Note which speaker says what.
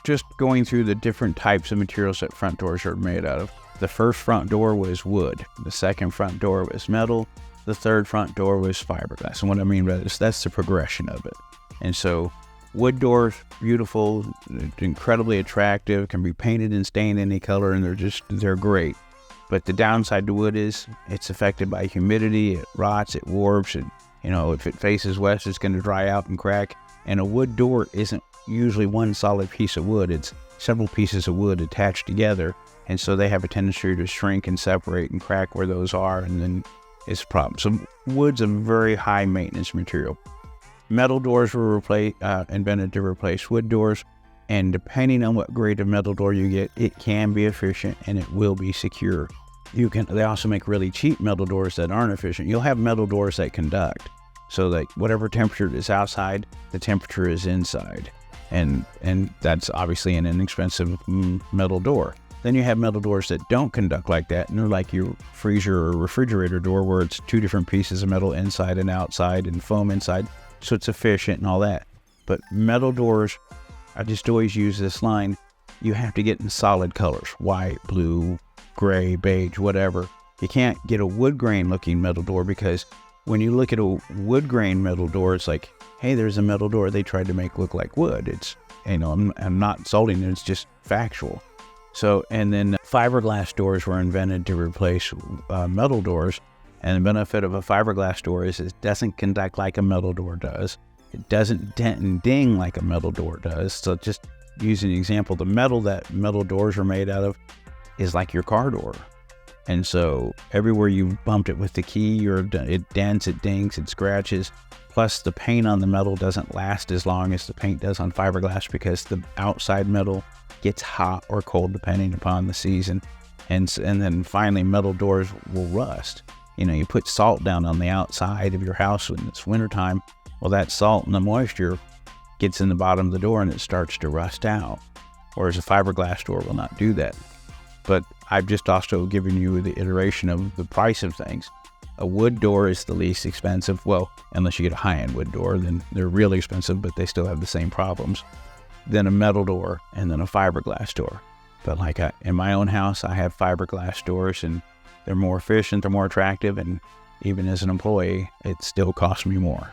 Speaker 1: just going through the different types of materials that front doors are made out of. The first front door was wood. The second front door was metal. The third front door was fiberglass. And what I mean by this, that's the progression of it. And so wood doors, beautiful, incredibly attractive, can be painted and stained any color, and they're great. But the downside to wood is it's affected by humidity, it rots, it warps, and if it faces west, it's going to dry out and crack. And a wood door isn't usually one solid piece of wood, it's several pieces of wood attached together. And so they have a tendency to shrink and separate and crack where those are, and then it's a problem. So wood's a very high maintenance material. Metal doors were invented to replace wood doors, and depending on what grade of metal door you get, it can be efficient and it will be secure. They also make really cheap metal doors that aren't efficient. You'll have metal doors that conduct, so that whatever temperature is outside, the temperature is inside, and that's obviously an inexpensive metal door. Then you have metal doors that don't conduct like that, and they're like your freezer or refrigerator door, where it's two different pieces of metal inside and outside and foam inside, so it's efficient and all that. But metal doors, I just always use this line, you have to get in solid colors, white, blue, gray, beige, whatever. You can't get a wood grain looking metal door, because when you look at a wood grain metal door, it's like, hey, there's a metal door they tried to make look like wood. It's, I'm not insulting it, it's just factual. So, and then fiberglass doors were invented to replace metal doors. And the benefit of a fiberglass door is it doesn't conduct like a metal door does. It doesn't dent and ding like a metal door does. So just using an example, the metal that metal doors are made out of is like your car door. And so everywhere you bumped it with the key, it dents, it dings, it scratches. Plus the paint on the metal doesn't last as long as the paint does on fiberglass, because the outside metal gets hot or cold depending upon the season. And then finally, metal doors will rust. You put salt down on the outside of your house when it's wintertime. Well, that salt and the moisture gets in the bottom of the door and it starts to rust out. Whereas a fiberglass door will not do that. But I've just also given you the iteration of the price of things. A wood door is the least expensive. Well, unless you get a high-end wood door, then they're really expensive, but they still have the same problems. Then a metal door, and then a fiberglass door. But in my own house, I have fiberglass doors, and they're more efficient, they're more attractive, and even as an employee, it still costs me more.